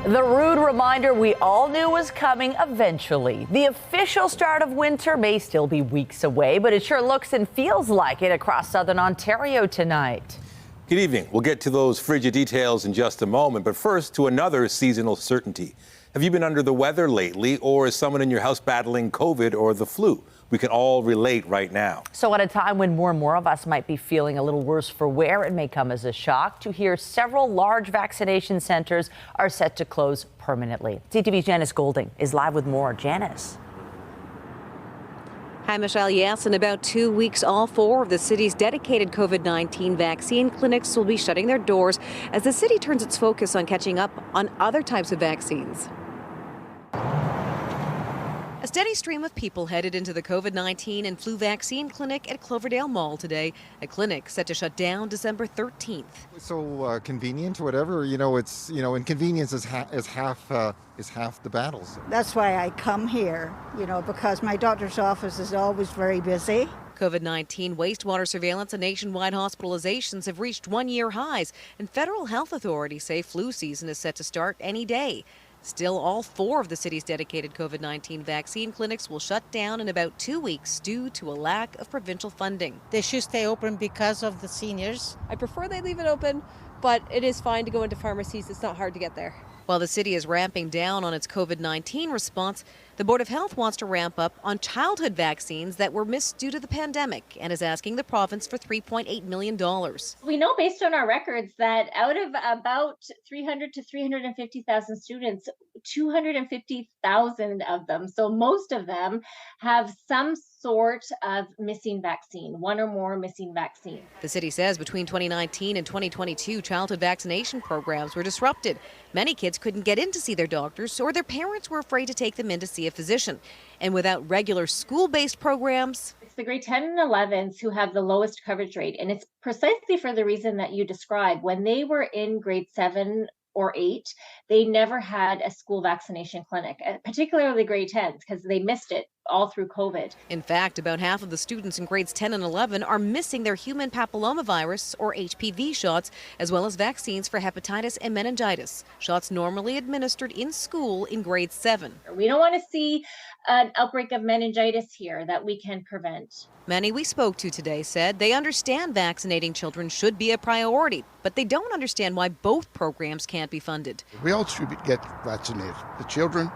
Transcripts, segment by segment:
The rude reminder we all knew was coming eventually. The official start of winter may still be weeks away, but it sure looks and feels like it across southern Ontario tonight. Good evening. We'll get to those frigid details in just a moment, but first to another seasonal certainty. Have you been under the weather lately, or is someone in your house battling COVID or the flu? We can all relate right now. So at a time when more and more of us might be feeling a little worse for wear, it may come as a shock to hear several large vaccination centers are set to close permanently. CTV's Janice Golding is live with more. Janice. Hi, Michelle. Yes, in about 2 weeks, all 4 of the city's dedicated COVID-19 vaccine clinics will be shutting their doors as the city turns its focus on catching up on other types of vaccines. A steady stream of people headed into the COVID-19 and flu vaccine clinic at Cloverdale Mall today, a clinic set to shut down December 13th. So convenient or whatever, it's, inconvenience is half the battles. That's why I come here, because my doctor's office is always very busy. COVID-19 wastewater surveillance and nationwide hospitalizations have reached 1-year highs, and federal health authorities say flu season is set to start any day. Still, all 4 of the city's dedicated COVID-19 vaccine clinics will shut down in about 2 weeks due to a lack of provincial funding. They should stay open because of the seniors. I prefer they leave it open, but it is fine to go into pharmacies. It's not hard to get there. While the city is ramping down on its COVID-19 response, the Board of Health wants to ramp up on childhood vaccines that were missed due to the pandemic and is asking the province for $3.8 million. We know based on our records that out of about 300 to 350,000 students, 250,000 of them, so most of them, have some sort of missing vaccine, one or more missing vaccine. The city says between 2019 and 2022, childhood vaccination programs were disrupted. Many kids couldn't get in to see their doctors, or their parents were afraid to take them in to see a physician. And without regular school-based programs, it's the grade 10 and 11s who have the lowest coverage rate, and it's precisely for the reason that you described. When they were in grade 7 or 8, they never had a school vaccination clinic, particularly grade 10s, because they missed it all through COVID. In fact, about half of the students in grades 10 and 11 are missing their human papillomavirus or HPV shots, as well as vaccines for hepatitis and meningitis, shots normally administered in school in grade 7. We don't want to see an outbreak of meningitis here that we can prevent. Many we spoke to today said they understand vaccinating children should be a priority, but they don't understand why both programs can't be funded. We all should get vaccinated. The children,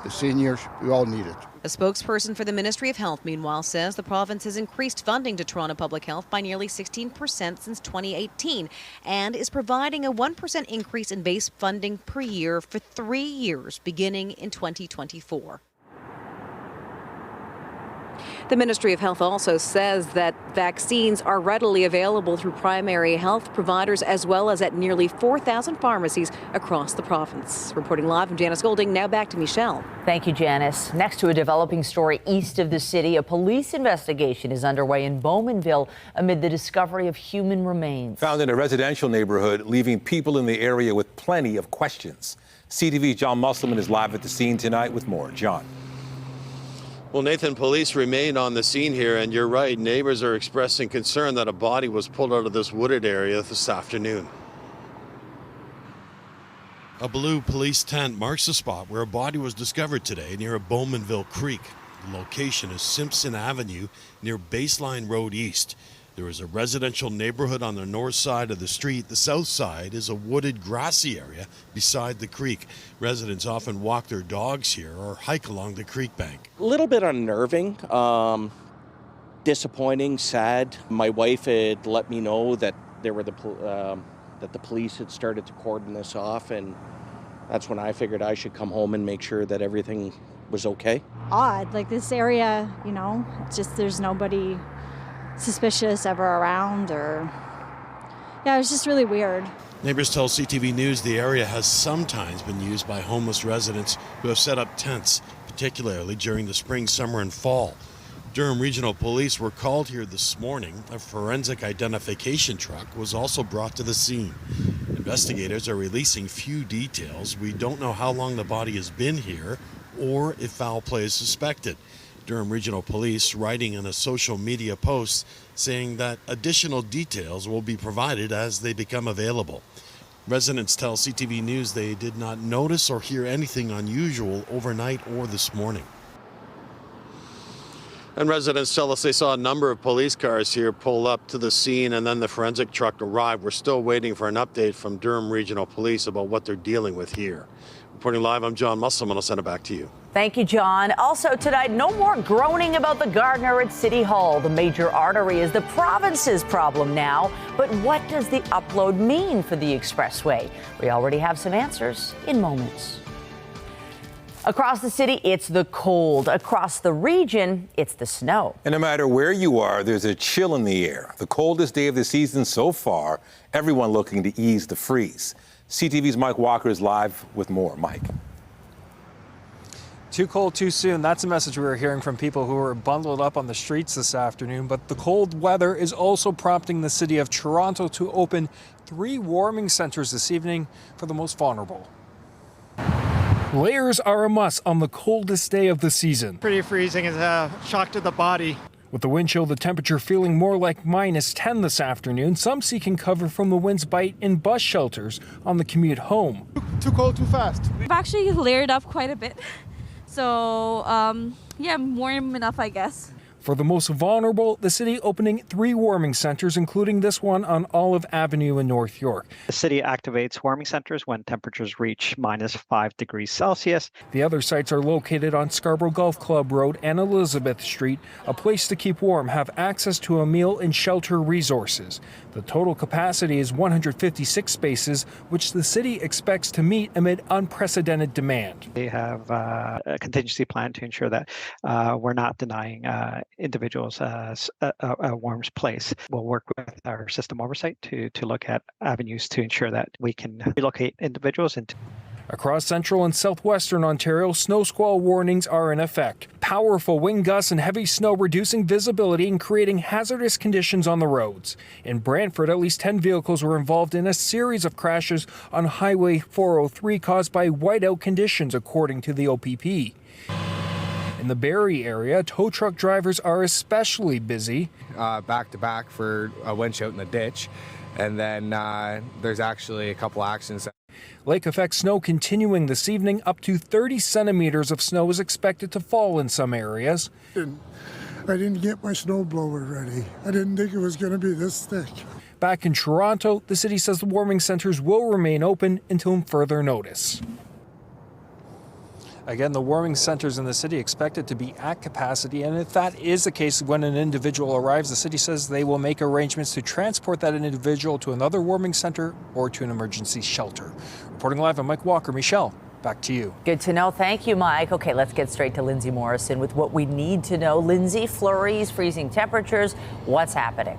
the seniors, we all need it. A spokesperson for the Ministry of Health, meanwhile, says the province has increased funding to Toronto Public Health by nearly 16% since 2018 and is providing a 1% increase in base funding per year for 3 years, beginning in 2024. The Ministry of Health also says that vaccines are readily available through primary health providers as well as at nearly 4,000 pharmacies across the province. Reporting live from Janice Golding, now back to Michelle. Thank you, Janice. Next to a developing story east of the city, a police investigation is underway in Bowmanville amid the discovery of human remains. Found in a residential neighborhood, leaving people in the area with plenty of questions. CTV's John Musselman is live at the scene tonight with more. John. Well, Nathan, police remain on the scene here, and you're right, neighbors are expressing concern that a body was pulled out of this wooded area this afternoon. A blue police tent marks the spot where a body was discovered today near a Bowmanville Creek. The location is Simpson Avenue near Baseline Road East. There is a residential neighborhood on the north side of the street. The south side is a wooded, grassy area beside the creek. Residents often walk their dogs here or hike along the creek bank. A little bit unnerving, disappointing, sad. My wife had let me know that that the police had started to cordon this off, and that's when I figured I should come home and make sure that everything was okay. Odd, like this area, just there's nobody suspicious ever around, or it was just really weird. Neighbors tell CTV News the area has sometimes been used by homeless residents who have set up tents, particularly during the spring, summer, and fall. Durham Regional Police were called here this morning. A forensic identification truck was also brought to the scene. Investigators are releasing few details. We don't know how long the body has been here or if foul play is suspected. Durham Regional Police writing in a social media post saying that additional details will be provided as they become available. Residents tell CTV News they did not notice or hear anything unusual overnight or this morning. And residents tell us they saw a number of police cars here pull up to the scene, and then the forensic truck arrived. We're still waiting for an update from Durham Regional Police about what they're dealing with here. Reporting live, I'm John Musselman. I'll send it back to you. Thank you, John. Also tonight, no more groaning about the Gardiner at City Hall. The major artery is the province's problem now. But what does the upload mean for the expressway? We already have some answers in moments. Across the city, it's the cold. Across the region, it's the snow. And no matter where you are, there's a chill in the air. The coldest day of the season so far, everyone looking to ease the freeze. CTV's Mike Walker is live with more. Mike. Too cold, too soon. That's a message we were hearing from people who were bundled up on the streets this afternoon. But the cold weather is also prompting the city of Toronto to open 3 warming centers this evening for the most vulnerable. Layers are a must on the coldest day of the season. Pretty freezing. It's a shock to the body. With the wind chill, the temperature feeling more like -10 this afternoon. Some seeking cover from the wind's bite in bus shelters on the commute home. Too cold, too fast. We've actually layered up quite a bit. So, yeah, warm enough, I guess. For the most vulnerable, the city opening 3 warming centers, including this one on Olive Avenue in North York. The city activates warming centers when temperatures reach -5 degrees Celsius. The other sites are located on Scarborough Golf Club Road and Elizabeth Street. A place to keep warm, have access to a meal and shelter resources. The total capacity is 156 spaces, which the city expects to meet amid unprecedented demand. They have a contingency plan to ensure that we're not denying individuals a warm place. We'll work with our system oversight to look at avenues to ensure that we can relocate individuals into. Across central and southwestern Ontario, snow squall warnings are in effect. Powerful wind gusts and heavy snow reducing visibility and creating hazardous conditions on the roads. In Brantford, at least 10 vehicles were involved in a series of crashes on Highway 403 caused by whiteout conditions, according to the OPP. In the Barrie area, tow truck drivers are especially busy. Back to back for a winch out in the ditch. And then there's actually a couple accidents. Lake effect snow continuing this evening. Up to 30 centimeters of snow is expected to fall in some areas. I didn't get my snowblower ready. I didn't think it was going to be this thick. Back in Toronto, the city says the warming centers will remain open until further notice. Again, the warming centers in the city expected to be at capacity, and if that is the case when an individual arrives, the city says they will make arrangements to transport that individual to another warming center or to an emergency shelter. Reporting live, I'm Mike Walker. Michelle, back to you. Good to know. Thank you, Mike. Okay, let's get straight to Lindsay Morrison with what we need to know. Lindsay, flurries, freezing temperatures, what's happening?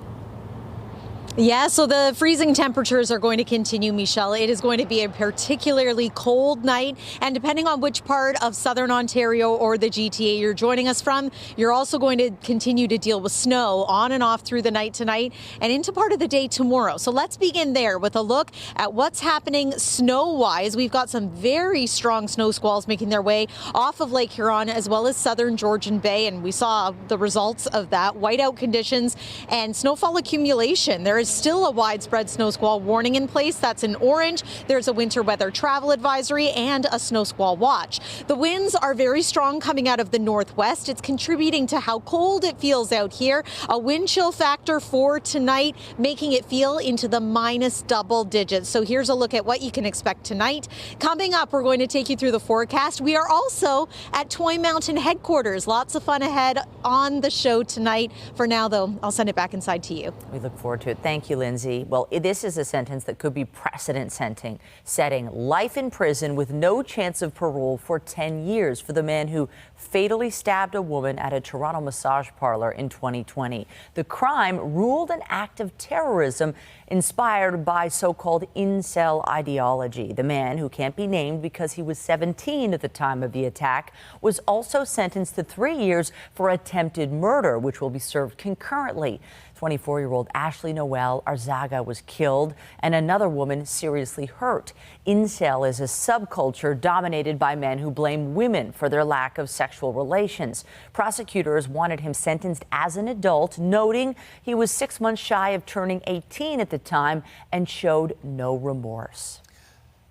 Yeah, so the freezing temperatures are going to continue, Michelle. It is going to be a particularly cold night, and depending on which part of southern Ontario or the GTA you're joining us from, you're also going to continue to deal with snow on and off through the night tonight and into part of the day tomorrow. So let's begin there with a look at what's happening snow-wise. We've got some very strong snow squalls making their way off of Lake Huron as well as southern Georgian Bay, and we saw the results of that. Whiteout conditions and snowfall accumulation. There is still a widespread snow squall warning in place. That's in orange. There's a winter weather travel advisory and a snow squall watch. The winds are very strong coming out of the northwest. It's contributing to how cold it feels out here. A wind chill factor for tonight, making it feel into the minus double digits. So here's a look at what you can expect tonight. Coming up, we're going to take you through the forecast. We are also at Toy Mountain headquarters. Lots of fun ahead on the show tonight. For now, though, I'll send it back inside to you. We look forward to it. Thank you, Lindsay. Well, this is a sentence that could be precedent-setting, life in prison with no chance of parole for 10 years for the man who fatally stabbed a woman at a Toronto massage parlor in 2020. The crime ruled an act of terrorism inspired by so-called incel ideology. The man, who can't be named because he was 17 at the time of the attack, was also sentenced to 3 years for attempted murder, which will be served concurrently. 24-year-old Ashley Noel Arzaga was killed and another woman seriously hurt. Incel is a subculture dominated by men who blame women for their lack of sexual relations. Prosecutors wanted him sentenced as an adult, noting he was 6 months shy of turning 18 at the time and showed no remorse.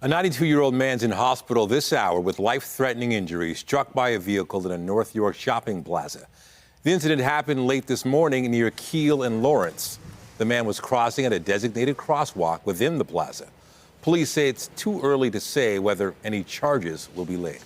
A 92-year-old man's in hospital this hour with life-threatening injuries, struck by a vehicle in a North York shopping plaza. The incident happened late this morning near Keele and Lawrence. The man was crossing at a designated crosswalk within the plaza. Police say it's too early to say whether any charges will be laid.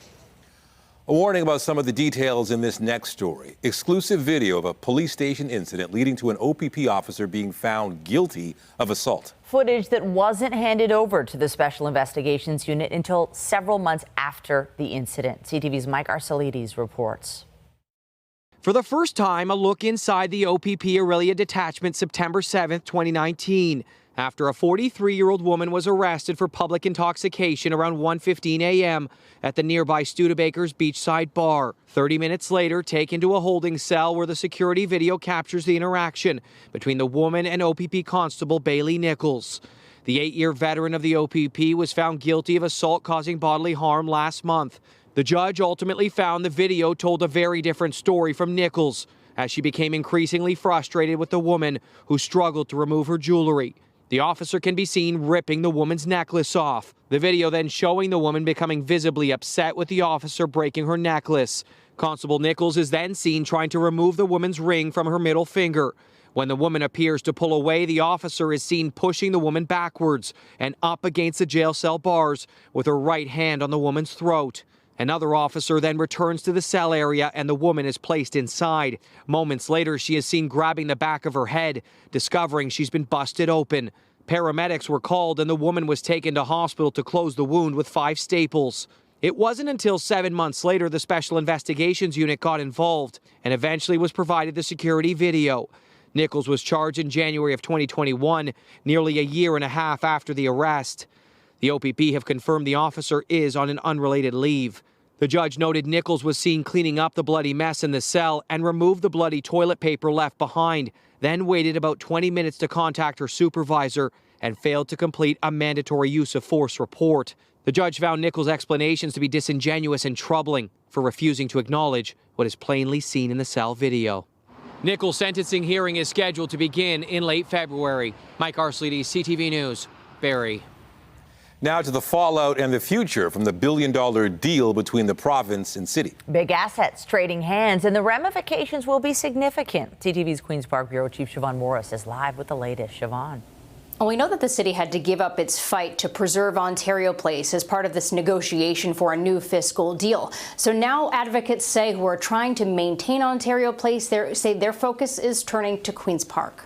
A warning about some of the details in this next story. Exclusive video of a police station incident leading to an OPP officer being found guilty of assault. Footage that wasn't handed over to the Special Investigations Unit until several months after the incident. CTV's Mike Arcelides reports. For the first time, a look inside the OPP Aurelia Detachment September 7th, 2019. After a 43-year-old woman was arrested for public intoxication around 1:15 a.m. at the nearby Studebaker's beachside bar. 30 minutes later, taken to a holding cell where the security video captures the interaction between the woman and OPP Constable Bailey Nichols. The 8-year veteran of the OPP was found guilty of assault causing bodily harm last month. The judge ultimately found the video told a very different story from Nichols, as she became increasingly frustrated with the woman who struggled to remove her jewelry. The officer can be seen ripping the woman's necklace off. The video then showing the woman becoming visibly upset with the officer breaking her necklace. Constable Nichols is then seen trying to remove the woman's ring from her middle finger. When the woman appears to pull away, the officer is seen pushing the woman backwards and up against the jail cell bars with her right hand on the woman's throat. Another officer then returns to the cell area and the woman is placed inside. Moments later, she is seen grabbing the back of her head, discovering she's been busted open. Paramedics were called and the woman was taken to hospital to close the wound with 5 staples. It wasn't until 7 months later the Special Investigations Unit got involved and eventually was provided the security video. Nichols was charged in January of 2021, nearly a year and a half after the arrest. The OPP have confirmed the officer is on an unrelated leave. The judge noted Nichols was seen cleaning up the bloody mess in the cell and removed the bloody toilet paper left behind, then waited about 20 minutes to contact her supervisor and failed to complete a mandatory use of force report. The judge found Nichols' explanations to be disingenuous and troubling for refusing to acknowledge what is plainly seen in the cell video. Nichols' sentencing hearing is scheduled to begin in late February. Mike Arcelides, CTV News, Barrie. Now to the fallout and the future from the billion-dollar deal between the province and city. Big assets trading hands, and the ramifications will be significant. CTV's Queen's Park Bureau Chief Siobhan Morris is live with the latest. Siobhan. Well, we know that the city had to give up its fight to preserve Ontario Place as part of this negotiation for a new fiscal deal. So now advocates who are trying to maintain Ontario Place say their focus is turning to Queen's Park.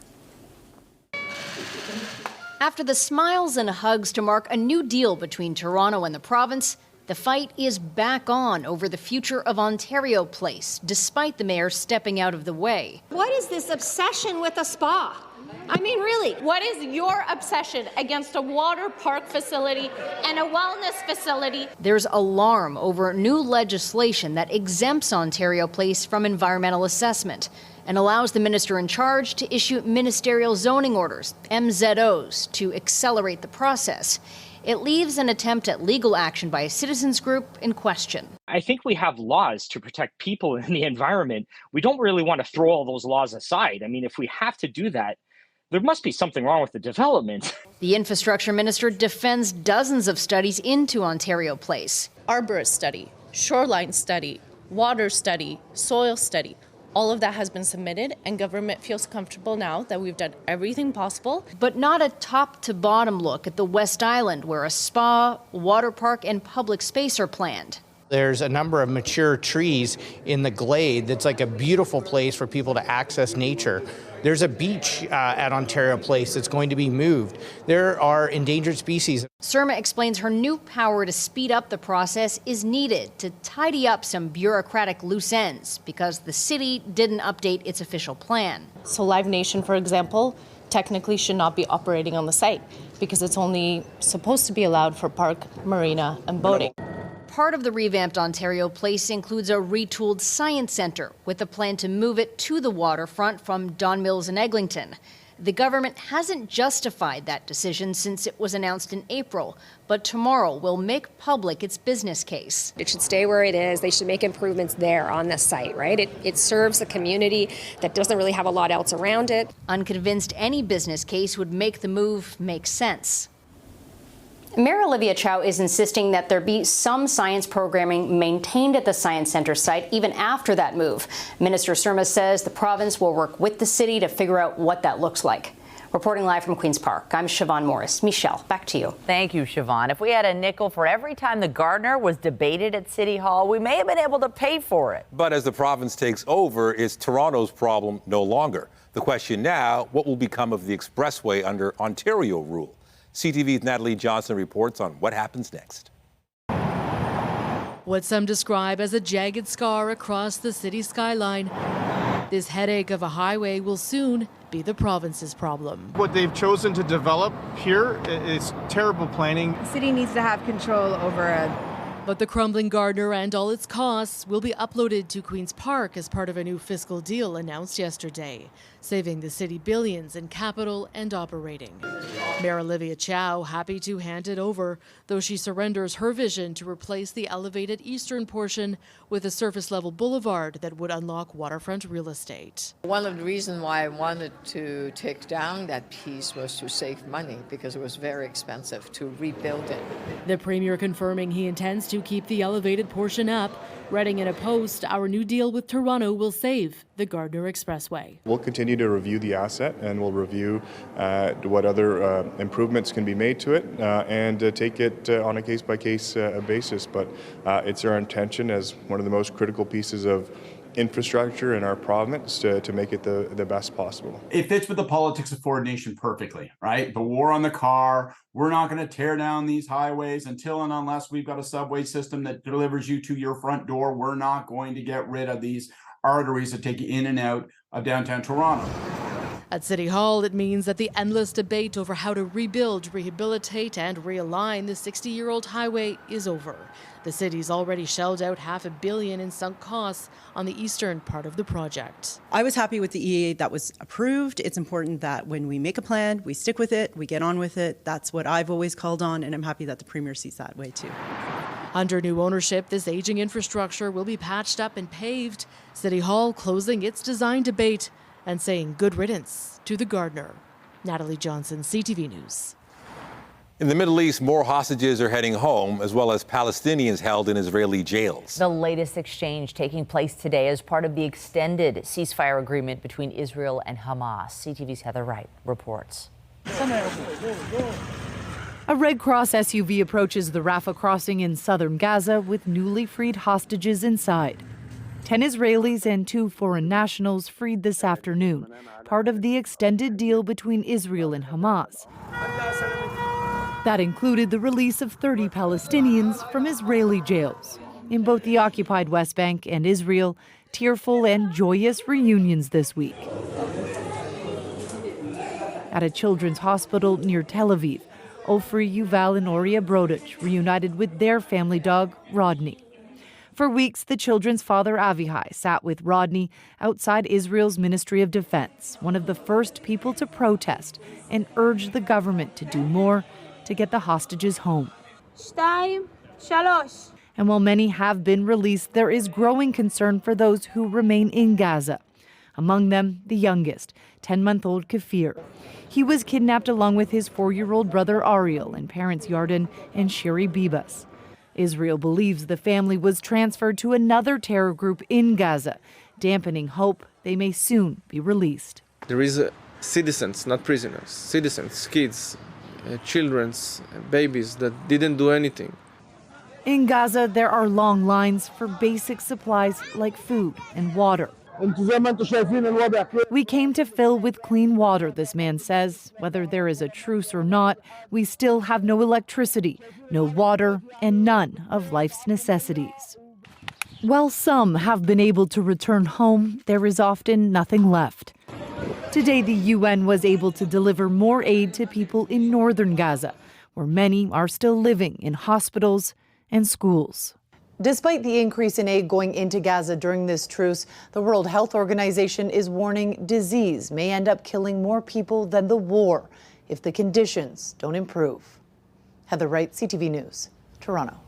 After the smiles and hugs to mark a new deal between Toronto and the province, the fight is back on over the future of Ontario Place, despite the mayor stepping out of the way. What is this obsession with a spa? I mean, really, what is your obsession against a water park facility and a wellness facility? There's alarm over new legislation that exempts Ontario Place from environmental assessment and allows the minister in charge to issue ministerial zoning orders, MZOs, to accelerate the process. It leaves an attempt at legal action by a citizens group in question. I think we have laws to protect people and the environment. We don't really want to throw all those laws aside. I mean, if we have to do that, there must be something wrong with the development. The infrastructure minister defends dozens of studies into Ontario Place. Arborist study, shoreline study, water study, soil study. All of that has been submitted, and government feels comfortable now that we've done everything possible. But not a top-to-bottom look at the West Island, where a spa, water park, and public space are planned. There's a number of mature trees in the glade that's like a beautiful place for people to access nature. There's a beach at Ontario Place that's going to be moved. There are endangered species. Surma explains her new power to speed up the process is needed to tidy up some bureaucratic loose ends because the city didn't update its official plan. So Live Nation, for example, technically should not be operating on the site because it's only supposed to be allowed for park, marina, and boating. Part of the revamped Ontario Place includes a retooled science centre with a plan to move it to the waterfront from Don Mills and Eglinton. The government hasn't justified that decision since it was announced in April, but tomorrow will make public its business case. It should stay where it is. They should make improvements there on this site, right? It serves a community that doesn't really have a lot else around it. Unconvinced any business case would make the move make sense. Mayor Olivia Chow is insisting that there be some science programming maintained at the Science Centre site even after that move. Minister Surma says the province will work with the city to figure out what that looks like. Reporting live from Queen's Park, I'm Siobhan Morris. Michelle, back to you. Thank you, Siobhan. If we had a nickel for every time the Gardiner was debated at City Hall, we may have been able to pay for it. But as the province takes over, it's Toronto's problem no longer. The question now, what will become of the expressway under Ontario rule? CTV's Natalie Johnson reports on what happens next. What some describe as a jagged scar across the city skyline. This headache of a highway will soon be the province's problem. What they've chosen to develop here is terrible planning. The city needs to have control over But the crumbling Gardiner and all its costs will be uploaded to Queen's Park as part of a new fiscal deal announced yesterday, saving the city billions in capital and operating. Mayor Olivia Chow happy to hand it over, though she surrenders her vision to replace the elevated eastern portion with a surface-level boulevard that would unlock waterfront real estate. One of the reasons why I wanted to take down that piece was to save money, because it was very expensive to rebuild it. The Premier confirming he intends to keep the elevated portion up, writing in a post, our new deal with Toronto will save the Gardiner Expressway. We'll continue to review the asset, and we'll review what other improvements can be made to it and take it on a case-by-case basis. But it's our intention as one of the most critical pieces of infrastructure in our province to make it the best possible. It fits with the politics of coordination perfectly, right? The war on the car, we're not going to tear down these highways until and unless we've got a subway system that delivers you to your front door. We're not going to get rid of these arteries that take you in and out of downtown Toronto. At City Hall, it means that the endless debate over how to rebuild, rehabilitate, and realign the 60-year-old highway is over. The city's already shelled out $500 million in sunk costs on the eastern part of the project. I was happy with the EA that was approved. It's important that when we make a plan, we stick with it, we get on with it. That's what I've always called on, and I'm happy that the Premier sees that way too. Under new ownership, this aging infrastructure will be patched up and paved. City Hall closing its design debate and saying good riddance to the Gardiner. Natalie Johnson, CTV News. In the Middle East, more hostages are heading home, as well as Palestinians held in Israeli jails. The latest exchange taking place today as part of the extended ceasefire agreement between Israel and Hamas. CTV's Heather Wright reports. A Red Cross SUV approaches the Rafah crossing in southern Gaza with newly freed hostages inside. 10 Israelis and 2 foreign nationals freed this afternoon, part of the extended deal between Israel and Hamas. That included the release of 30 Palestinians from Israeli jails. In both the occupied West Bank and Israel, tearful and joyous reunions this week. At a children's hospital near Tel Aviv, Ofri, Yuval, and Oria Brodich reunited with their family dog, Rodney. For weeks, the children's father, Avihai, sat with Rodney outside Israel's Ministry of Defense, one of the first people to protest and urge the government to do more to get the hostages home. And while many have been released, there is growing concern for those who remain in Gaza. Among them, the youngest, 10-month-old Kafir. He was kidnapped along with his 4-year-old brother Ariel and parents Yarden and Shiri Bibas. Israel believes the family was transferred to another terror group in Gaza, dampening hope they may soon be released. There is citizens, not prisoners, citizens, kids, children, babies that didn't do anything. In Gaza, there are long lines for basic supplies like food and water. We came to fill with clean water, this man says. Whether there is a truce or not, we still have no electricity, no water, and none of life's necessities. While some have been able to return home, there is often nothing left. Today, the UN was able to deliver more aid to people in northern Gaza, where many are still living in hospitals and schools. Despite the increase in aid going into Gaza during this truce, the World Health Organization is warning disease may end up killing more people than the war if the conditions don't improve. Heather Wright, CTV News, Toronto.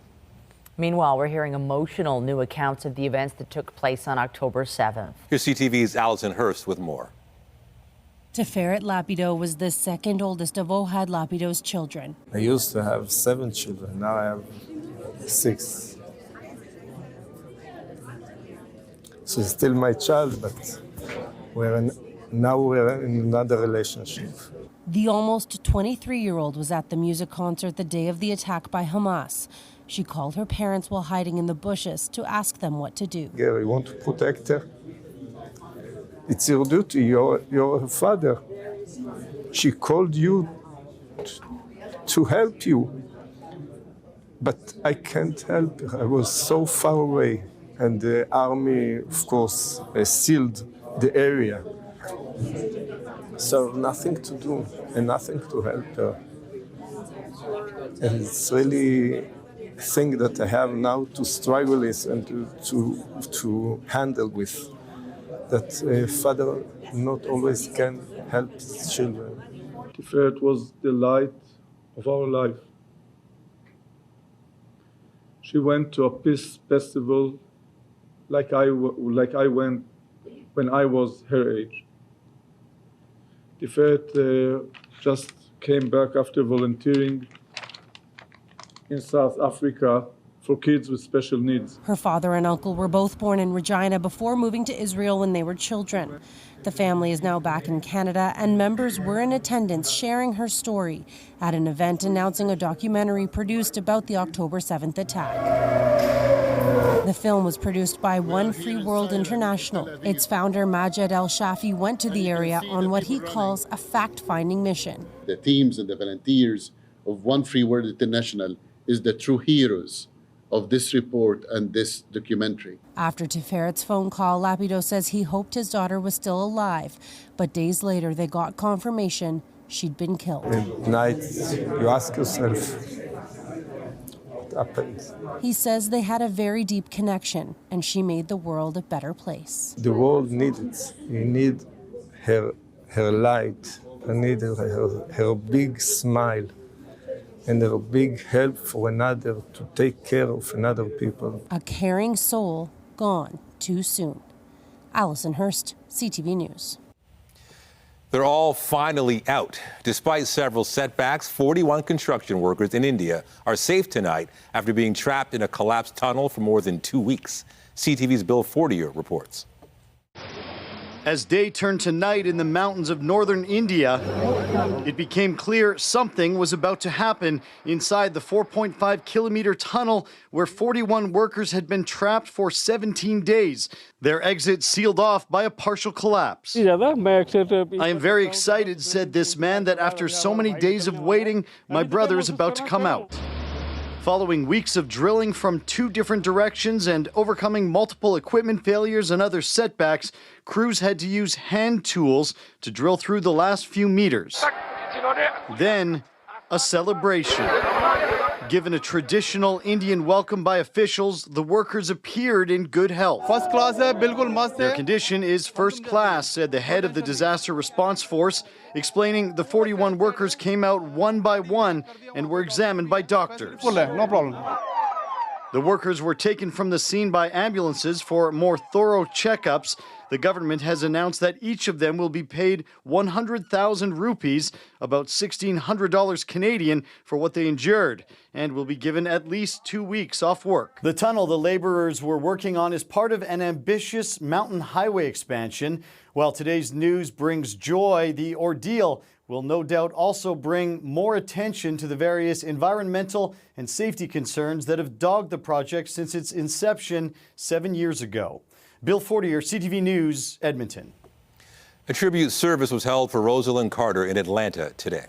Meanwhile, we're hearing emotional new accounts of the events that took place on October 7th. Here's CTV's Allison Hurst with more. Teferet Lapido was the second oldest of Ohad Lapido's children. I used to have 7 children, now I have 6. She's still my child, but now we're in another relationship. The almost 23-year-old was at the music concert the day of the attack by Hamas. She called her parents while hiding in the bushes to ask them what to do. Gary, you want to protect her? It's your duty, you're her father. She called you to help you, but I can't help her. I was so far away, and the army, of course, sealed the area. So nothing to do and nothing to help her. And it's really a thing that I have now to struggle with and to handle with. That a father not always can help his children. Teferet was the light of our life. She went to a peace festival like I went when I was her age. Teferet just came back after volunteering in South Africa for kids with special needs. Her father and uncle were both born in Regina before moving to Israel when they were children. The family is now back in Canada, and members were in attendance sharing her story at an event announcing a documentary produced about the October 7th attack. The film was produced by One Free World International. Its founder, Majed El-Shafi, went to the area on what he calls a fact-finding mission. The teams and the volunteers of One Free World International is the true heroes of this report and this documentary. After Teferet's phone call, Lapido says he hoped his daughter was still alive, but days later they got confirmation she'd been killed. At night, you ask yourself, what happened? He says they had a very deep connection, and she made the world a better place. The world needs it. You need her light. I need her big smile and a big help for another, to take care of another people. A caring soul gone too soon. Allison Hurst, CTV News. They're all finally out. Despite several setbacks, 41 construction workers in India are safe tonight after being trapped in a collapsed tunnel for more than 2 weeks. CTV's Bill Fortier reports. As day turned to night in the mountains of northern India, it became clear something was about to happen inside the 4.5-kilometer tunnel where 41 workers had been trapped for 17 days, their exit sealed off by a partial collapse. I am very excited, said this man, that after so many days of waiting, my brother is about to come out. Following weeks of drilling from 2 different directions and overcoming multiple equipment failures and other setbacks, crews had to use hand tools to drill through the last few meters. Then, a celebration. Given a traditional Indian welcome by officials, the workers appeared in good health. First class hai, bilkul mast Their hai. condition is first class, said the head of the disaster response force, explaining the 41 workers came out one by one and were examined by doctors. No problem. The workers were taken from the scene by ambulances for more thorough checkups. The government has announced that each of them will be paid 100,000 rupees, about $1,600 Canadian, for what they endured, and will be given at least 2 weeks off work. The tunnel the laborers were working on is part of an ambitious mountain highway expansion. While today's news brings joy, the ordeal will no doubt also bring more attention to the various environmental and safety concerns that have dogged the project since its inception 7 years ago. Bill Fortier, CTV News, Edmonton. A tribute service was held for Rosalind Carter in Atlanta today.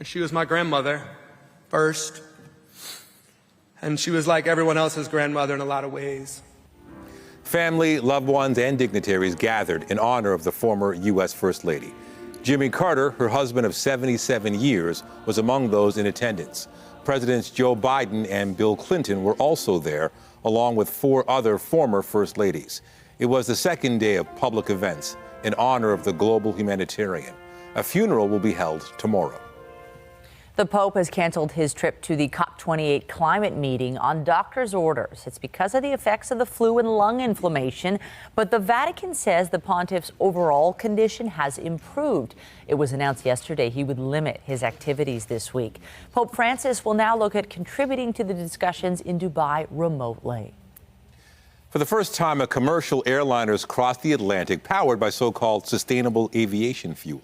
She was my grandmother first, and she was like everyone else's grandmother in a lot of ways. Family, loved ones, and dignitaries gathered in honor of the former U.S. First Lady. Jimmy Carter, her husband of 77 years, was among those in attendance. Presidents Joe Biden and Bill Clinton were also there, along with 4 other former First Ladies. It was the second day of public events in honor of the global humanitarian. A funeral will be held tomorrow. The Pope has canceled his trip to the COP28 climate meeting on doctor's orders. It's because of the effects of the flu and lung inflammation, but the Vatican says the pontiff's overall condition has improved. It was announced yesterday he would limit his activities this week. Pope Francis will now look at contributing to the discussions in Dubai remotely. For the first time, a commercial airliner has crossed the Atlantic powered by so-called sustainable aviation fuel.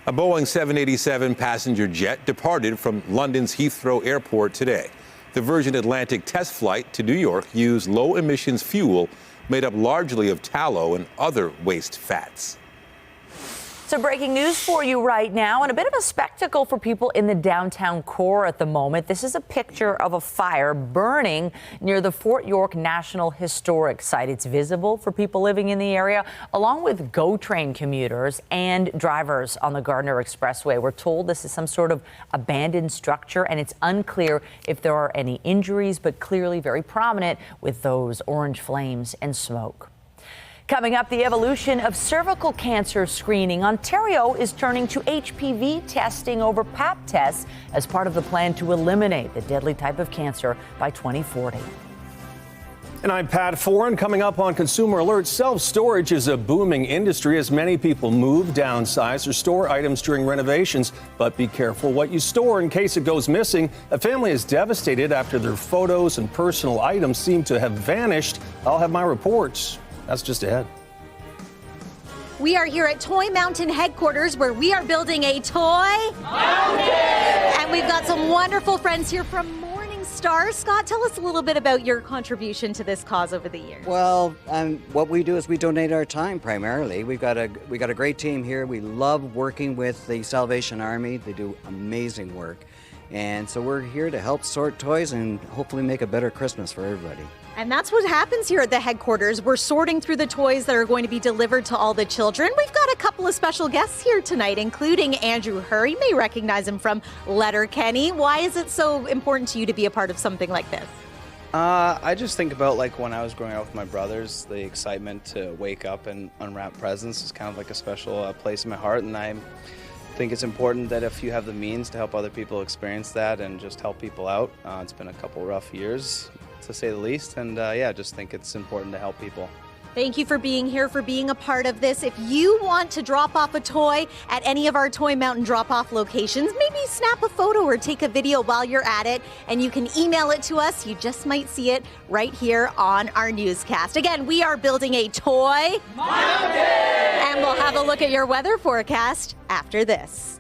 A Boeing 787 passenger jet departed from London's Heathrow Airport today. The Virgin Atlantic test flight to New York used low-emissions fuel made up largely of tallow and other waste fats. So breaking news for you right now, and a bit of a spectacle for people in the downtown core at the moment. This is a picture of a fire burning near the Fort York National Historic Site. It's visible for people living in the area, along with GO train commuters and drivers on the Gardiner Expressway. We're told this is some sort of abandoned structure, and it's unclear if there are any injuries, but clearly very prominent with those orange flames and smoke. Coming up, the evolution of cervical cancer screening. Ontario is turning to HPV testing over Pap tests as part of the plan to eliminate the deadly type of cancer by 2040. And I'm Pat Foran. Coming up on Consumer Alert, self-storage is a booming industry as many people move, downsize, or store items during renovations. But be careful what you store in case it goes missing. A family is devastated after their photos and personal items seem to have vanished. I'll have my reports. That's just ahead. We are here at Toy Mountain headquarters where we are building a toy mountain. And we've got some wonderful friends here from Morningstar. Scott, tell us a little bit about your contribution to this cause over the years. Well, what we do is we donate our time primarily. We got a great team here. We love working with the Salvation Army. They do amazing work. And so we're here to help sort toys and hopefully make a better Christmas for everybody. And that's what happens here at the headquarters. We're sorting through the toys that are going to be delivered to all the children. We've got a couple of special guests here tonight, including Andrew Hur. You may recognize him from Letterkenny. Why is it so important to you to be a part of something like this? I just think about like when I was growing up with my brothers, the excitement to wake up and unwrap presents is kind of like a special place in my heart. And I think it's important that if you have the means to help other people experience that and just help people out. It's been a couple rough years, to say the least, and I just think it's important to help people. Thank you for being here, for being a part of this. If you want to drop off a toy at any of our Toy Mountain drop-off locations, maybe snap a photo or take a video while you're at it, and you can email it to us. You just might see it right here on our newscast. Again, we are building a toy mountain, and we'll have a look at your weather forecast after this.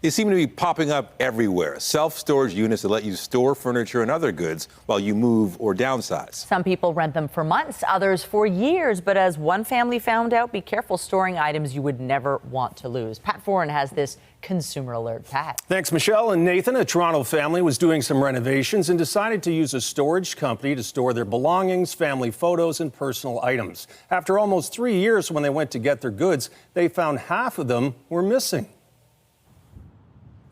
They seem to be popping up everywhere. Self-storage units that let you store furniture and other goods while you move or downsize. Some people rent them for months, others for years. But as one family found out, be careful storing items you would never want to lose. Pat Foran has this Consumer Alert. Pat. Thanks, Michelle. And Nathan, a Toronto family, was doing some renovations and decided to use a storage company to store their belongings, family photos, and personal items. After almost 3 years, when they went to get their goods, they found half of them were missing.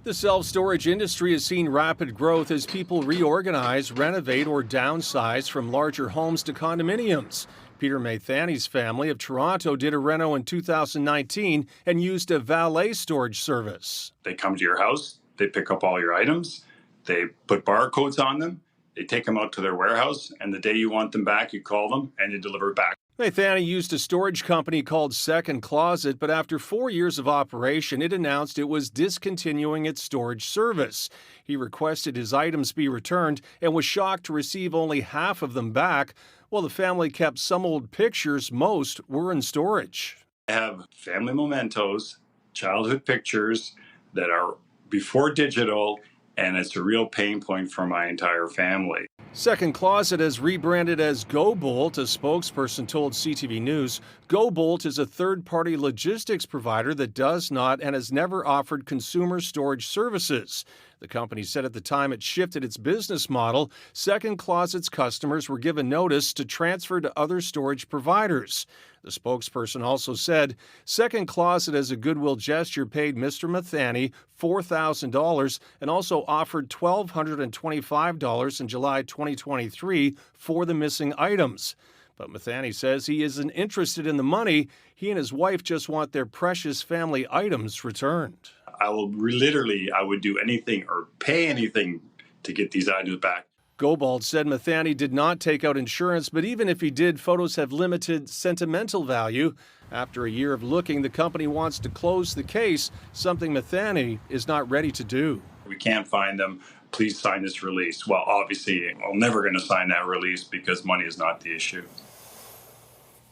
The self-storage industry has seen rapid growth as people reorganize, renovate, or downsize from larger homes to condominiums. Peter Mathany's family of Toronto did a reno in 2019 and used a valet storage service. They come to your house, they pick up all your items, they put barcodes on them, they take them out to their warehouse, and the day you want them back, you call them and you deliver it back. Mathany used a storage company called Second Closet, but after 4 years of operation, it announced it was discontinuing its storage service. He requested his items be returned and was shocked to receive only half of them back. While the family kept some old pictures, most were in storage. I have family mementos, childhood pictures that are before digital, and it's a real pain point for my entire family. Second Closet has rebranded as GoBolt. A spokesperson told CTV News, GoBolt is a third-party logistics provider that does not and has never offered consumer storage services. The company said at the time it shifted its business model, Second Closet's customers were given notice to transfer to other storage providers. The spokesperson also said Second Closet, as a goodwill gesture, paid Mr. Mathany $4,000 and also offered $1,225 in July 2023 for the missing items. But Mathany says he isn't interested in the money. He and his wife just want their precious family items returned. I would do anything or pay anything to get these items back. Gobald said Mathany did not take out insurance, but even if he did, photos have limited sentimental value. After a year of looking, the company wants to close the case, something Mathany is not ready to do. We can't find them. Please sign this release. Well, obviously, I'm never going to sign that release because money is not the issue.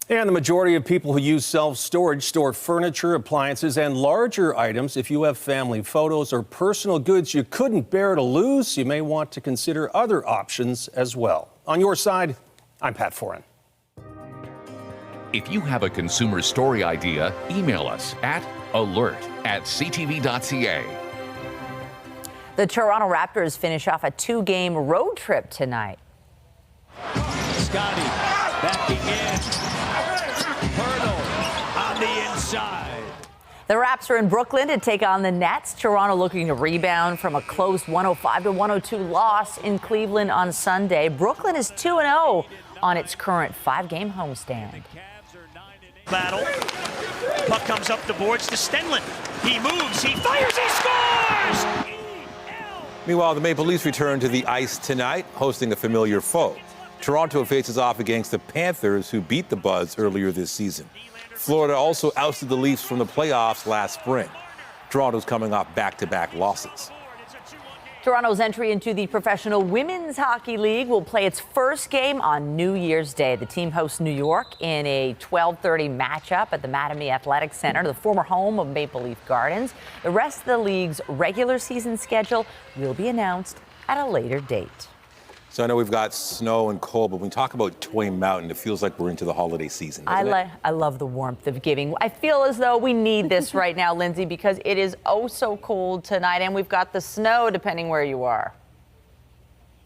And the majority of people who use self-storage store furniture, appliances, and larger items. If you have family photos or personal goods you couldn't bear to lose, you may want to consider other options as well. On your side, I'm Pat Foran. If you have a consumer story idea, email us at alert@ctv.ca. The Toronto Raptors finish off a 2-game road trip tonight. Scotty backing in. Hurdle on the inside. The Raps are in Brooklyn to take on the Nets. Toronto looking to rebound from a close 105-102 loss in Cleveland on Sunday. Brooklyn is 2-0 on its current 5-game homestand. Battle. Puck comes up the boards to Stenlin. He moves, he fires, he scores! Meanwhile, the Maple Leafs return to the ice tonight, hosting a familiar foe. Toronto faces off against the Panthers, who beat the Buds earlier this season. Florida also ousted the Leafs from the playoffs last spring. Toronto's coming off back-to-back losses. Toronto's entry into the Professional Women's Hockey League will play its first game on New Year's Day. The team hosts New York in a 12:30 matchup at the Mattamy Athletic Center, the former home of Maple Leaf Gardens. The rest of the league's regular season schedule will be announced at a later date. So I know we've got snow and cold, but when we talk about Toy Mountain, it feels like we're into the holiday season, doesn't it? I love the warmth of giving. I feel as though we need this right now, Lindsay, because it is oh so cold tonight, and we've got the snow depending where you are.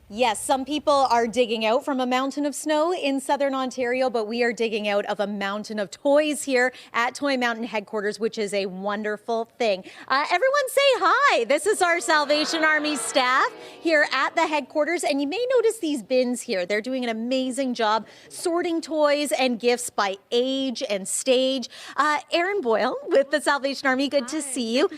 Yes, some people are digging out from a mountain of snow in southern Ontario, but we are digging out of a mountain of toys here at Toy Mountain headquarters, which is a wonderful thing. Everyone say hi. This is our Salvation Army staff here at the headquarters, and you may notice these bins here. They're doing an amazing job sorting toys and gifts by age and stage. Erin Boyle with the Salvation Army, good to see you.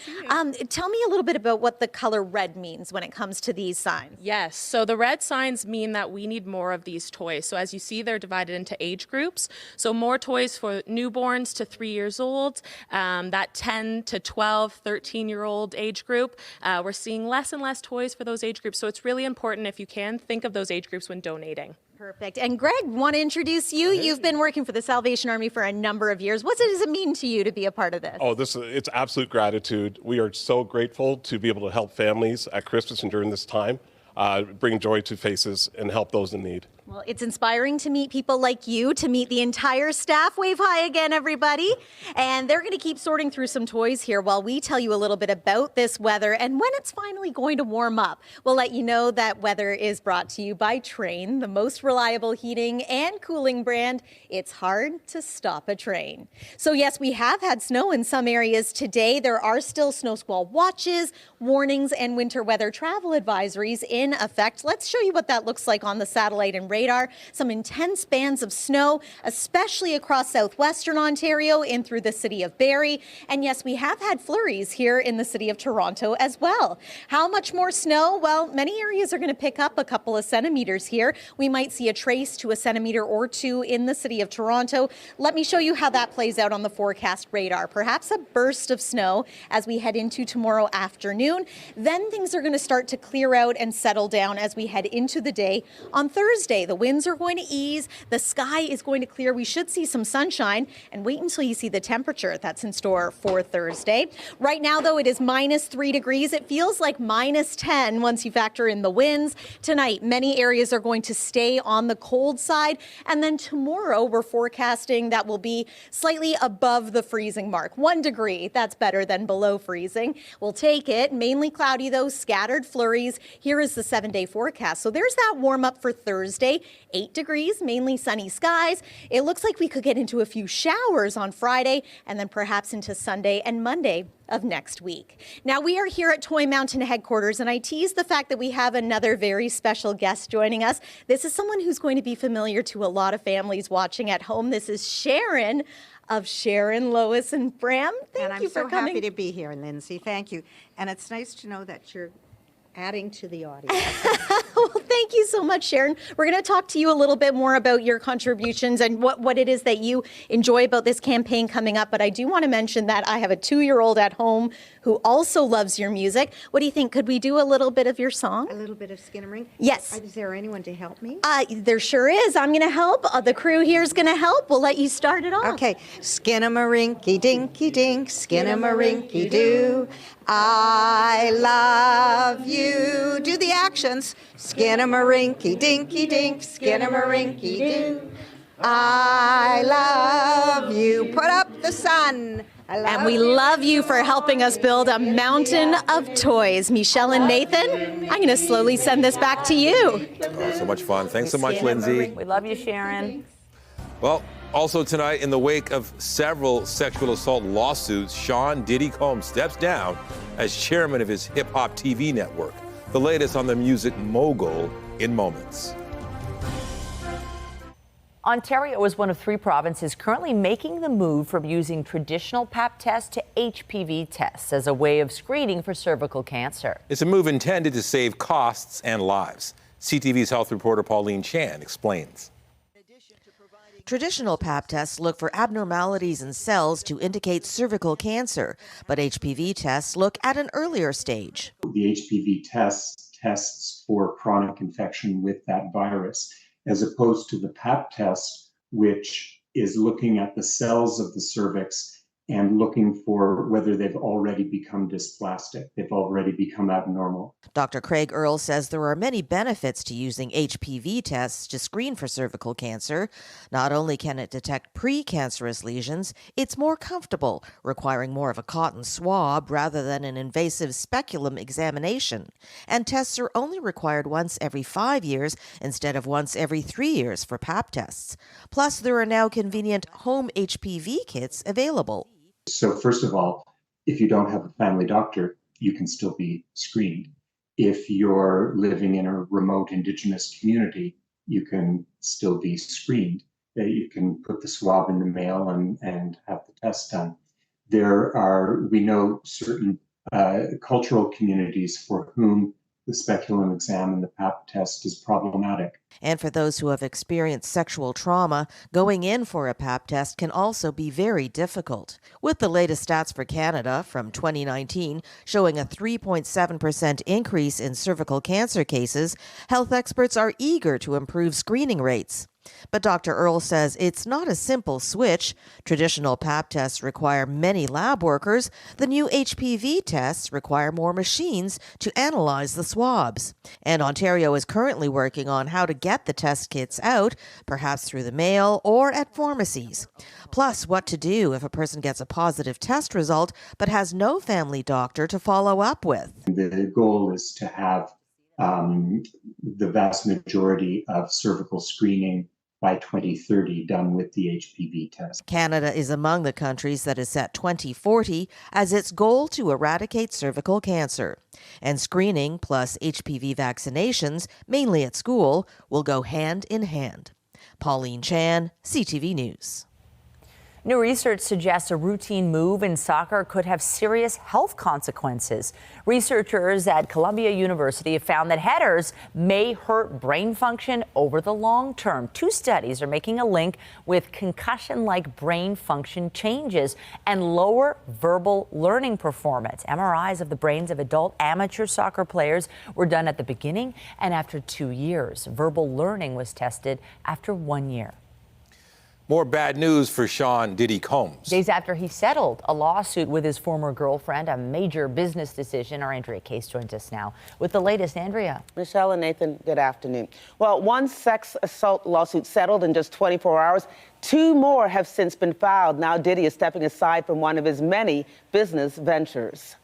Tell me a little bit about what the color red means when it comes to these signs. Yes, so the red signs mean that we need more of these toys. So as you see, they're divided into age groups. So more toys for newborns to 3 years old, that 10 to 12, 13-year-old age group. We're seeing less and less toys for those age groups. So it's really important, if you can, think of those age groups when donating. Perfect. And Greg, want to introduce you. You've been working for the Salvation Army for a number of years. What does it mean to you to be a part of this? Oh, it's absolute gratitude. We are so grateful to be able to help families at Christmas and during this time. Bring joy to faces and help those in need. Well, it's inspiring to meet people like you, to meet the entire staff. Wave hi again, everybody. And they're going to keep sorting through some toys here while we tell you a little bit about this weather and when it's finally going to warm up. We'll let you know that weather is brought to you by Train, the most reliable heating and cooling brand. It's hard to stop a train. So yes, we have had snow in some areas today. There are still snow squall watches, warnings, and winter weather travel advisories in effect. Let's show you what that looks like on the satellite and radar. Some intense bands of snow, especially across southwestern Ontario and through the city of Barrie. And yes, we have had flurries here in the city of Toronto as well. How much more snow? Well, many areas are going to pick up a couple of centimeters here. We might see a trace to a centimeter or two in the city of Toronto. Let me show you how that plays out on the forecast radar. Perhaps a burst of snow as we head into tomorrow afternoon. Then things are going to start to clear out and settle down as we head into the day on Thursday. The winds are going to ease. The sky is going to clear. We should see some sunshine, and wait until you see the temperature that's in store for Thursday. Right now, though, it is -3 degrees. It feels like -10 once you factor in the winds. Tonight, many areas are going to stay on the cold side, and then tomorrow we're forecasting that will be slightly above the freezing mark. 1 degree, that's better than below freezing. We'll take it. Mainly cloudy, though, scattered flurries. Here is the 7-day forecast. So there's that warm up for Thursday. 8 degrees, mainly sunny skies. It looks like we could get into a few showers on Friday and then perhaps into Sunday and Monday of next week. Now, we are here at Toy Mountain headquarters, and I teased the fact that we have another very special guest joining us. This is someone who's going to be familiar to a lot of families watching at home. This is Sharon of Sharon, Lois, and Bram. Thank you for coming. I'm so happy to be here, Lindsay. Thank you. And it's nice to know that you're adding to the audience. Well, thank you so much, Sharon. We're going to talk to you a little bit more about your contributions and what it is that you enjoy about this campaign coming up. But I do want to mention that I have a 2-year-old at home who also loves your music. What do you think? Could we do a little bit of your song? A little bit of Skinnamaring? Yes. Is there anyone to help me? There sure is. I'm going to help. The crew here is going to help. We'll let you start it off. Okay. Skinnamarinky dinky dink, skinnamarinky doo. I love you. Do the actions. Skinnamarinky dinky dink, skinnamarinky doo. I love you. Put up the sun. And we love you for helping us build a mountain of toys. Michelle and Nathan, I'm going to slowly send this back to you. Oh, so much fun. Thanks so much, Lindsay. We love you, Sharon. Well, also tonight, in the wake of several sexual assault lawsuits, Sean Diddy Combs steps down as chairman of his hip-hop TV network. The latest on the music mogul in moments. Ontario is one of 3 provinces currently making the move from using traditional Pap tests to HPV tests as a way of screening for cervical cancer. It's a move intended to save costs and lives. CTV's health reporter Pauline Chan explains. Traditional Pap tests look for abnormalities in cells to indicate cervical cancer, but HPV tests look at an earlier stage. The HPV tests for chronic infection with that virus, as opposed to the Pap test, which is looking at the cells of the cervix and looking for whether they've already become dysplastic, they've already become abnormal. Dr. Craig Earle says there are many benefits to using HPV tests to screen for cervical cancer. Not only can it detect precancerous lesions, it's more comfortable, requiring more of a cotton swab rather than an invasive speculum examination. And tests are only required once every 5 years instead of once every 3 years for Pap tests. Plus, there are now convenient home HPV kits available. So first of all, if you don't have a family doctor, you can still be screened. If you're living in a remote Indigenous community, you can still be screened. You can put the swab in the mail and have the test done. We know certain cultural communities for whom the speculum exam and the Pap test is problematic. And for those who have experienced sexual trauma, going in for a Pap test can also be very difficult. With the latest stats for Canada from 2019 showing a 3.7% increase in cervical cancer cases, health experts are eager to improve screening rates. But Dr. Earle says it's not a simple switch. Traditional Pap tests require many lab workers. The new HPV tests require more machines to analyze the swabs. And Ontario is currently working on how to get the test kits out, perhaps through the mail or at pharmacies. Plus, what to do if a person gets a positive test result but has no family doctor to follow up with. The goal is to have the vast majority of cervical screening by 2030 done with the HPV test. Canada is among the countries that has set 2040 as its goal to eradicate cervical cancer. And screening plus HPV vaccinations, mainly at school, will go hand in hand. Pauline Chan, CTV News. New research suggests a routine move in soccer could have serious health consequences. Researchers at Columbia University have found that headers may hurt brain function over the long term. 2 studies are making a link with concussion-like brain function changes and lower verbal learning performance. MRIs of the brains of adult amateur soccer players were done at the beginning and after 2 years. Verbal learning was tested after 1 year. More bad news for Sean Diddy Combs. Days after he settled a lawsuit with his former girlfriend, a major business decision. Our Andrea Case joins us now with the latest. Andrea. Michelle and Nathan, good afternoon. Well, one sex assault lawsuit settled in just 24 hours. 2 more have since been filed. Now Diddy is stepping aside from one of his many business ventures.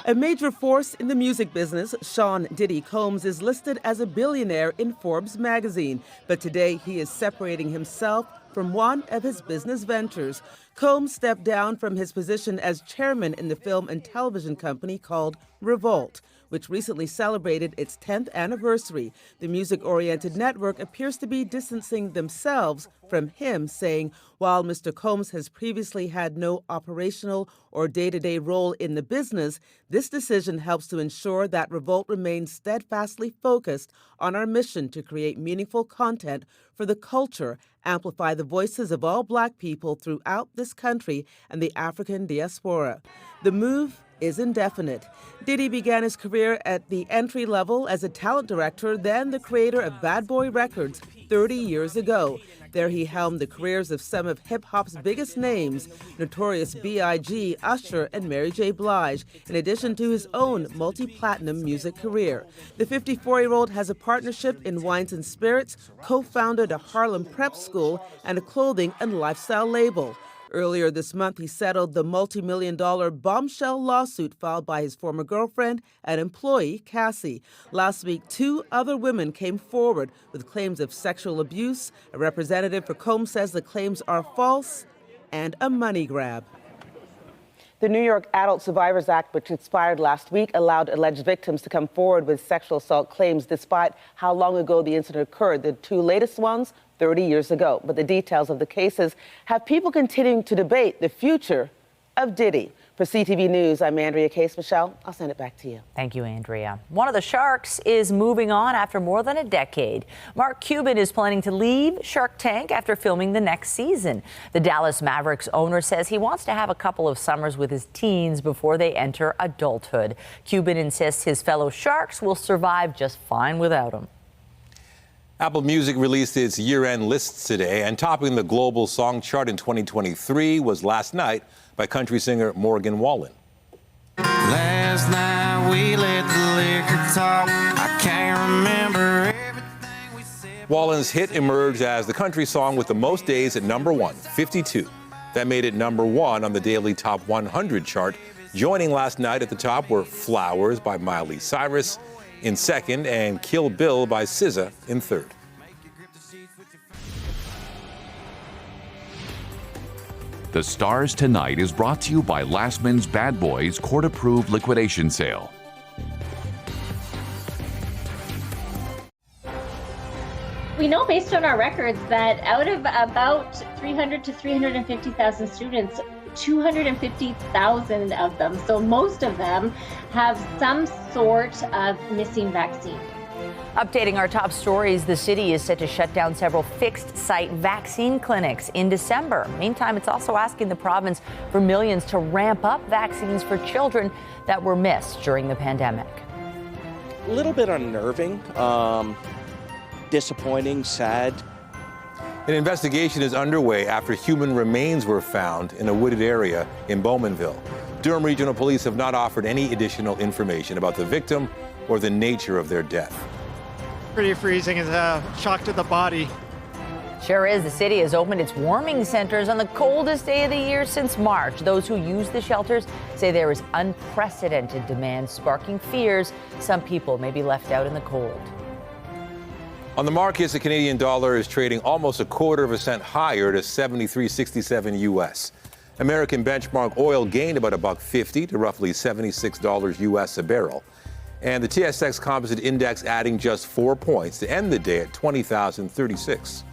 A major force in the music business, Sean Diddy Combs is listed as a billionaire in Forbes magazine, but today he is separating himself from one of his business ventures. Combs stepped down from his position as chairman in the film and television company called Revolt, which recently celebrated its 10th anniversary. The music-oriented network appears to be distancing themselves from him, saying, while Mr. Combs has previously had no operational or day-to-day role in the business, this decision helps to ensure that Revolt remains steadfastly focused on our mission to create meaningful content for the culture, amplify the voices of all Black people throughout this country and the African diaspora. The move is indefinite. Diddy began his career at the entry level as a talent director, then the creator of Bad Boy Records 30 years ago. There he helmed the careers of some of hip-hop's biggest names, Notorious B.I.G., Usher, and Mary J. Blige, in addition to his own multi-platinum music career. The 54-year-old has a partnership in wines and spirits, co-founded a Harlem prep school, and a clothing and lifestyle label. Earlier this month, he settled the multi-million-dollar bombshell lawsuit filed by his former girlfriend and employee, Cassie. Last week, 2 other women came forward with claims of sexual abuse. A representative for Combs says the claims are false and a money grab. The New York Adult Survivors Act, which expired last week, allowed alleged victims to come forward with sexual assault claims despite how long ago the incident occurred. The 2 latest ones, 30 years ago. But the details of the cases have people continuing to debate the future of Diddy. For CTV News, I'm Andrea Case. Michelle, I'll send it back to you. Thank you, Andrea. One of the Sharks is moving on after more than a decade. Mark Cuban is planning to leave Shark Tank after filming the next season. The Dallas Mavericks owner says he wants to have a couple of summers with his teens before they enter adulthood. Cuban insists his fellow Sharks will survive just fine without him. Apple Music released its year-end lists today, and topping the global song chart in 2023 was Last Night by country singer Morgan Wallen. Last night we let the liquor talk. I can't remember everything we said. Wallen's hit emerged as the country song with the most days at number 1, 52. That made it number 1 on the daily Top 100 chart. Joining Last Night at the top were Flowers by Miley Cyrus in second and Kill Bill by SZA in third. The Stars Tonight is brought to you by Lastman's Bad Boys court-approved liquidation sale. We know based on our records that out of about 300 to 350,000 students, 250,000 of them, so most of them, have some sort of missing vaccine. Updating our top stories, the city is set to shut down several fixed-site vaccine clinics in December. Meantime, it's also asking the province for millions to ramp up vaccines for children that were missed during the pandemic. A little bit unnerving, disappointing, sad. An investigation is underway after human remains were found in a wooded area in Bowmanville. Durham Regional Police have not offered any additional information about the victim or the nature of their death. Pretty freezing. It's a shock to the body. Sure is. The city has opened its warming centers on the coldest day of the year since March. Those who use the shelters say there is unprecedented demand, sparking fears some people may be left out in the cold. On the markets, the Canadian dollar is trading almost a quarter of a cent higher to 73.67 U.S. American benchmark oil gained about $1.50 to roughly $76 U.S. a barrel. And the TSX Composite Index adding just 4 points to end the day at 20,036.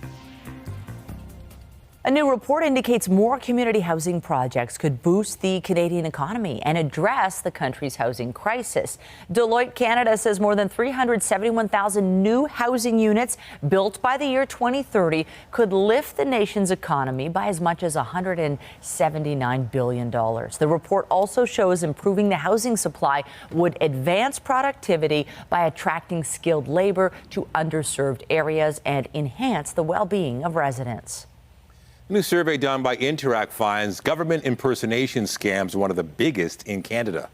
A new report indicates more community housing projects could boost the Canadian economy and address the country's housing crisis. Deloitte Canada says more than 371,000 new housing units built by the year 2030 could lift the nation's economy by as much as $179 billion. The report also shows improving the housing supply would advance productivity by attracting skilled labor to underserved areas and enhance the well-being of residents. A new survey done by Interact finds government impersonation scams are one of the biggest in Canada.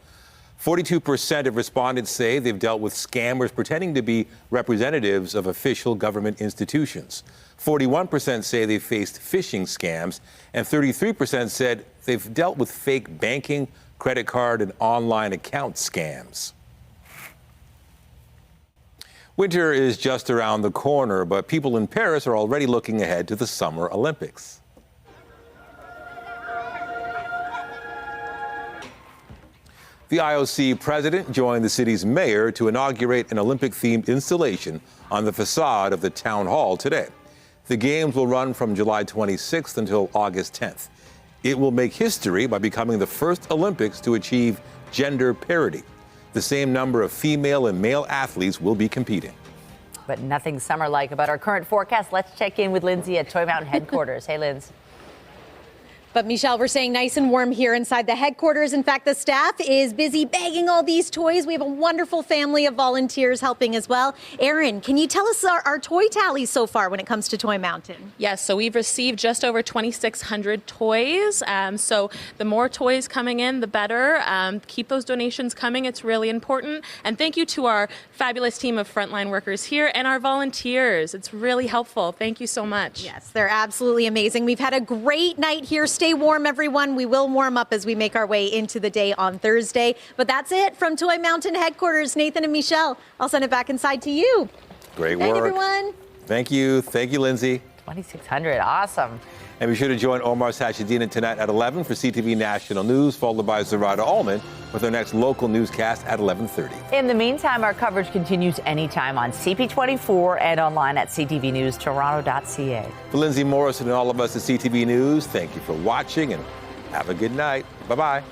42% of respondents say they've dealt with scammers pretending to be representatives of official government institutions. 41% say they've faced phishing scams, and 33% said they've dealt with fake banking, credit card, and online account scams. Winter is just around the corner, but people in Paris are already looking ahead to the Summer Olympics. The IOC president joined the city's mayor to inaugurate an Olympic-themed installation on the facade of the town hall today. The games will run from July 26th until August 10th. It will make history by becoming the first Olympics to achieve gender parity. The same number of female and male athletes will be competing. But nothing summer-like about our current forecast. Let's check in with Lindsay at Toy Mountain headquarters. Hey, Linz. But Michelle, we're staying nice and warm here inside the headquarters. In fact, the staff is busy bagging all these toys. We have a wonderful family of volunteers helping as well. Erin, can you tell us our toy tally so far when it comes to Toy Mountain? Yes, so we've received just over 2,600 toys. So the more toys coming in, the better. Keep those donations coming. It's really important. And thank you to our fabulous team of frontline workers here and our volunteers. It's really helpful. Thank you so much. Yes, they're absolutely amazing. We've had a great night here. Stay warm, everyone. We will warm up as we make our way into the day on Thursday. But that's it from Toy Mountain headquarters. Nathan and Michelle, I'll send it back inside to you. Great Good night, work. everyone. Thank you. Thank you, Lindsay. 2,600. Awesome. And be sure to join Omar Sachedina tonight at 11 for CTV National News, followed by Zarada Ullman with our next local newscast at 11:30. In the meantime, our coverage continues anytime on CP24 and online at ctvnewstoronto.ca. For Lindsay Morrison and all of us at CTV News, thank you for watching and have a good night. Bye-bye.